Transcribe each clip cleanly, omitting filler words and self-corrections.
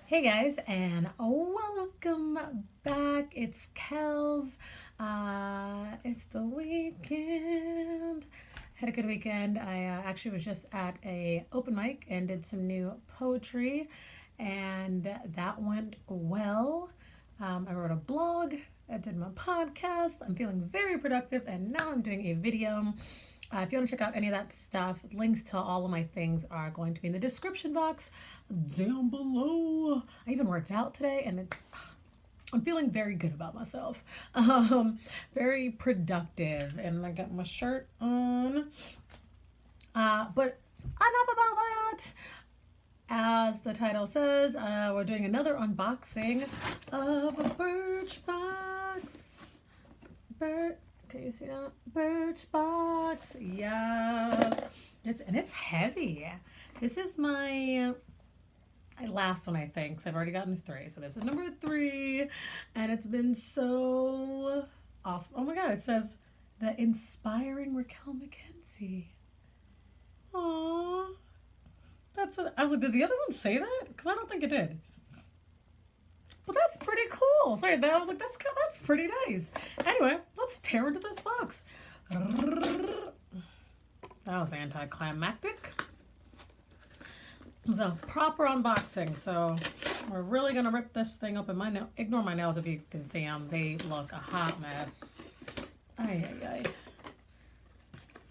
Hey guys, and welcome back. It's Kels. It's the weekend. Had a good weekend. I actually was just at a open mic and did some new poetry, and that went well. I wrote a blog. I did my podcast. I'm feeling very productive, and now I'm doing a video. If you want to check out any of that stuff, links to all of my things are going to be in the description box down below. I even worked out today, and I'm feeling very good about myself. Very productive, and I got my shirt on. But enough about that. As the title says, we're doing another unboxing of a Birchbox. Can you see that? Birchbox. Yes. It's heavy. This is my last one, I think. So I've already gotten 3. So this is number 3. And it's been so awesome. Oh my God. It says the inspiring Raquel McKenzie. Aww. I was like, did the other one say that? Because I don't think it did. Well, that's pretty cool. Sorry, I was like, that's pretty nice. Anyway, let's tear into this box. That was anticlimactic. So, proper unboxing. So, we're really going to rip this thing open. Ignore my nails if you can see them. They look a hot mess. Ay, ay, ay.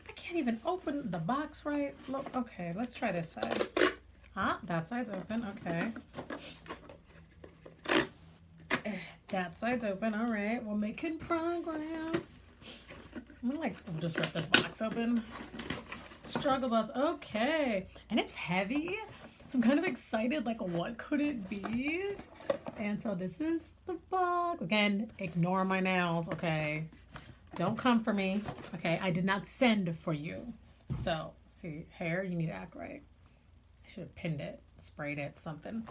I can't even open the box right. Look, okay, let's try this side. That side's open. Okay. That side's open. All right. We're making progress. We'll just rip this box open. Struggle bus. Okay. And it's heavy. So I'm kind of excited. Like, what could it be? And so this is the box. Again, ignore my nails. Okay. Don't come for me. Okay. I did not send for you. So, see, hair, you need to act right. I should have pinned it, sprayed it, something.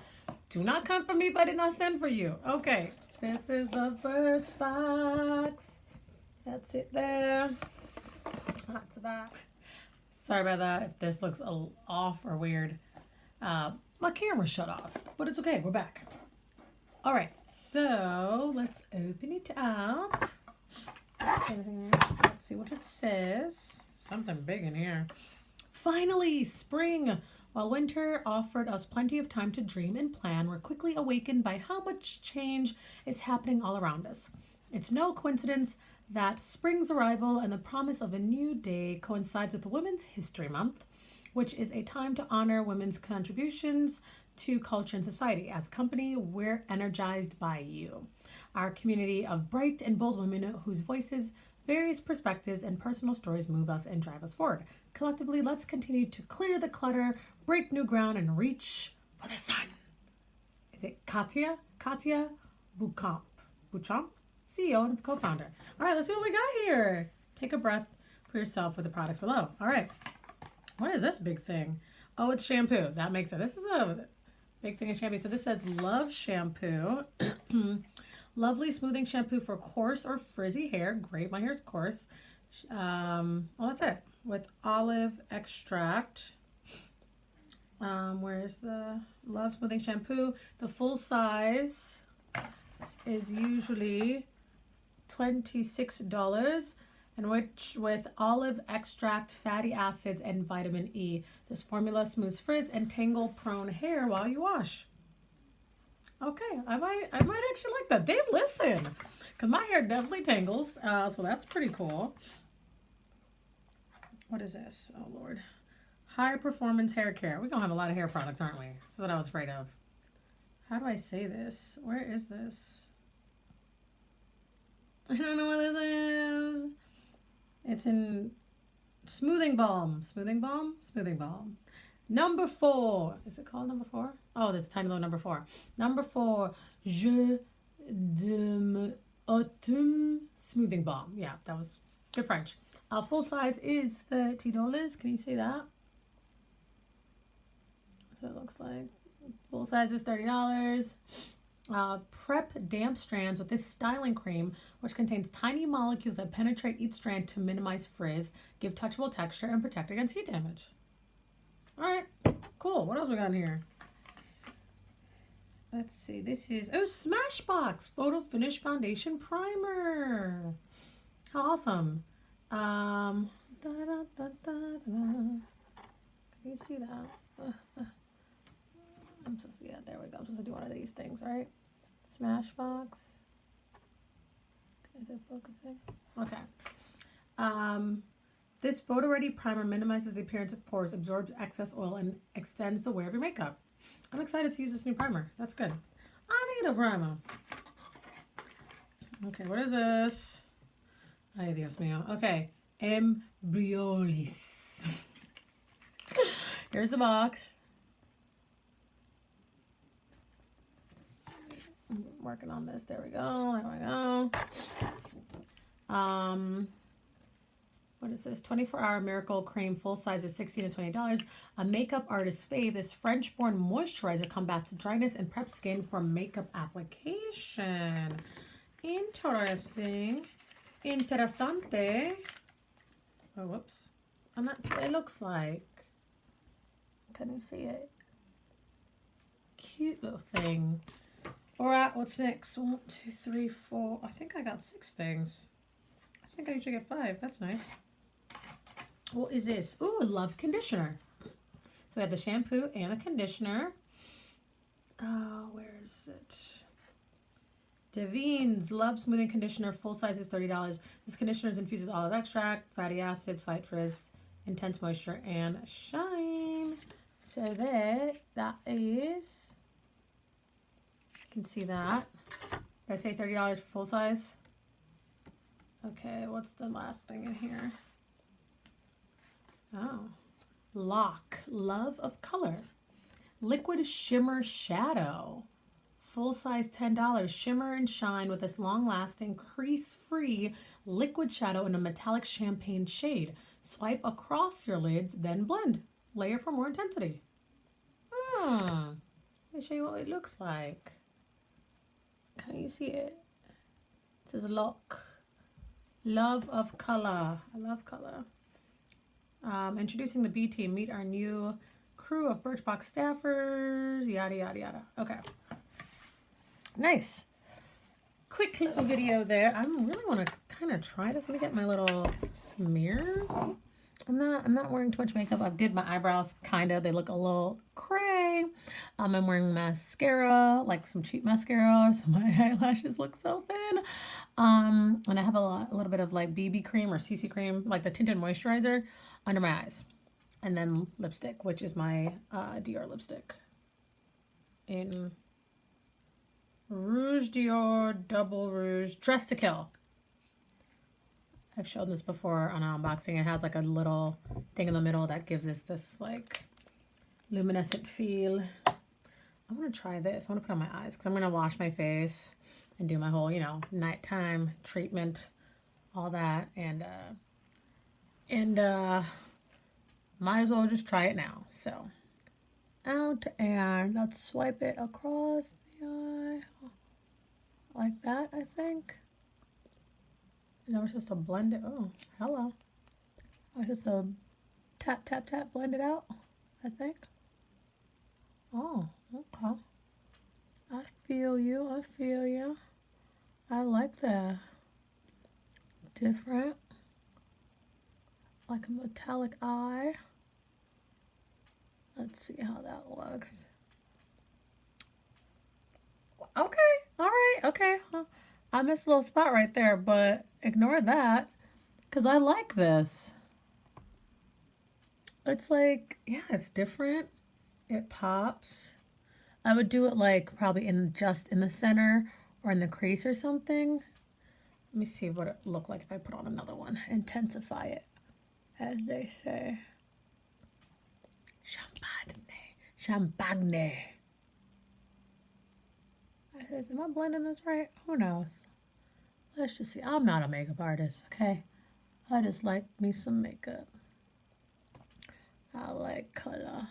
Do not come for me if I did not send for you. Okay. This is the Birchbox. That's it there. That's the back. Sorry about that if this looks off or weird. My camera shut off, but it's okay. We're back. All right, so let's open it up. Let's see what it says. Something big in here. Finally, spring. While winter offered us plenty of time to dream and plan, we're quickly awakened by how much change is happening all around us. It's no coincidence that spring's arrival and the promise of a new day coincides with Women's History Month, which is a time to honor women's contributions to culture and society. As a company, we're energized by you, our community of bright and bold women whose voices, various perspectives, and personal stories move us and drive us forward. Collectively, let's continue to clear the clutter, break new ground, and reach for the sun. Is it Katia? Katia Bouchamp. Bouchamp? CEO and co-founder. All right, let's see what we got here. Take a breath for yourself with the products below. All right. What is this big thing? Oh, it's shampoo. That makes it. This is a big thing of shampoo. So this says Love Shampoo. Lovely smoothing shampoo for coarse or frizzy hair. Great, my hair's coarse. Well, that's it. With olive extract. Where's the Love Smoothing Shampoo? The full size is usually $26, and which with olive extract, fatty acids, and vitamin E. This formula smooths frizz and tangle-prone hair while you wash. Okay, I might actually like that. They listen, because my hair definitely tangles, so that's pretty cool. What is this? Oh, Lord. High performance hair care. We're going to have a lot of hair products, aren't we? That's what I was afraid of. How do I say this? Where is this? I don't know what this is. It's in Smoothing Balm. Smoothing Balm? Smoothing Balm. Number 4. Is it called number 4? Oh, that's tiny little number 4. Number 4. Je de Autumn Smoothing Balm. Yeah, that was good French. Full size is $30. Can you see that? So it looks like full size is $30. Prep damp strands with this styling cream, which contains tiny molecules that penetrate each strand to minimize frizz, give touchable texture, and protect against heat damage. All right, cool. What else we got in here? Let's see. This is, oh, Smashbox Photo Finish Foundation Primer. How awesome. Da, da, da, da, da. Can you see that? I'm supposed to, yeah, there we go. I'm supposed to do one of these things, right? Smashbox. Is it focusing? Okay. This photo ready primer minimizes the appearance of pores, absorbs excess oil, and extends the wear of your makeup. I'm excited to use this new primer. That's good. I need a primer. Okay, what is this? Ay, Dios mío. Okay. Embryolis. Here's the box. I'm working on this. There we go. There we go. What is this? 24-hour miracle cream, full size is $16 to $20. A makeup artist fave. This French-born moisturizer combats dryness and preps skin for makeup application. Interesting. Interessante. Oh, whoops. And that's what it looks like. Can you see it? Cute little thing. All right, what's next? 1, 2, 3, 4. I think I got 6 things. I think I usually get 5. That's nice. What is this? Ooh, Love Conditioner. So we have the shampoo and a conditioner. Oh, where is it? Davines Love Smoothing Conditioner. Full size is $30. This conditioner is infused with olive extract, fatty acids, fight frizz, intense moisture, and shine. So that is... You can see that. Did I say $30 for full size? Okay, what's the last thing in here? Oh, Lock Love of Color Liquid Shimmer Shadow. Full size $10. Shimmer and shine with this long-lasting, crease-free liquid shadow in a metallic champagne shade. Swipe across your lids, then blend. Layer for more intensity. Let me show you what it looks like. Can you see it? It says Lock. Love of Color. I love color. Introducing the B team. Meet our new crew of Birchbox staffers. Yada, yada, yada. Okay. Nice. Quick little video there. I really want to kind of try this. Let me get my little mirror. I'm not wearing too much makeup. I did my eyebrows kind of. They look a little cray. I'm wearing mascara, like some cheap mascara, so my eyelashes look so thin. And I have a little bit of like BB cream or CC cream, like the tinted moisturizer under my eyes. And then lipstick, which is my Dior lipstick in Rouge Dior Double Rouge Dress to Kill. I've shown this before on an unboxing. It has like a little thing in the middle that gives this like luminescent feel. I'm going to try this. I want to put it on my eyes because I'm going to wash my face and do my whole, nighttime treatment, all that. And might as well just try it now. So, out and let's swipe it across the eye. Like that, I think. And then we're supposed to blend it. Oh, hello. I was just to tap, tap, tap, blend it out, I think. Oh, okay. I feel you. I feel you. I like that. Different. Like a metallic eye. Let's see how that looks. Okay. All right. Okay. I missed a little spot right there, but ignore that because I like this. It's like, yeah, it's different. It pops. I would do it like probably just in the center or in the crease or something. Let me see what it looked like if I put on another one. Intensify it, as they say. Champagne. Am I blending this right? Who knows? Let's just see. I'm not a makeup artist, okay? I just like me some makeup. I like color.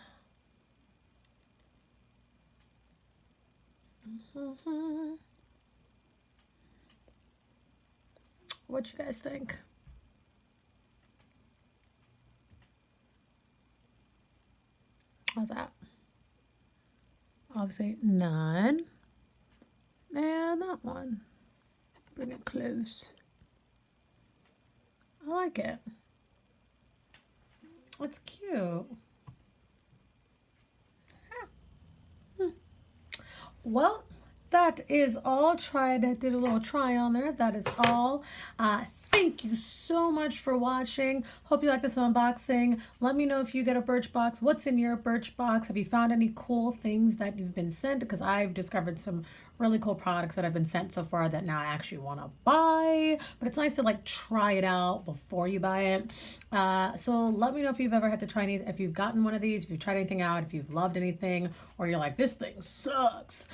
What you guys think? How's that? obviously 9. And that one. Bring it close. I like it. It's cute. Well, that is all. Did a little try on there. That is all. Thank you so much for watching. Hope you like this unboxing. Let me know if you get a Birchbox. What's in your Birchbox? Have you found any cool things that you've been sent? Because I've discovered some really cool products that I've been sent so far that now I actually want to buy. But it's nice to like try it out before you buy it. So let me know if you've ever had to try if you've gotten one of these, if you've tried anything out, if you've loved anything, or you're like, this thing sucks.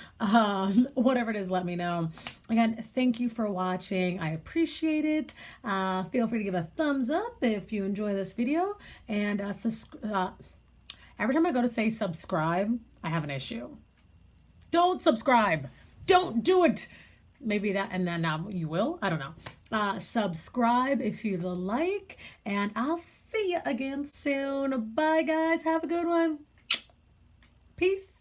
Whatever it is, let me know. Again, thank you for watching. I appreciate it. Feel free to give a thumbs up if you enjoy this video. And every time I go to say subscribe, I have an issue. Don't subscribe. Don't do it. Maybe that, and then you will. I don't know. Subscribe if you like, and I'll see you again soon. Bye, guys. Have a good one. Peace.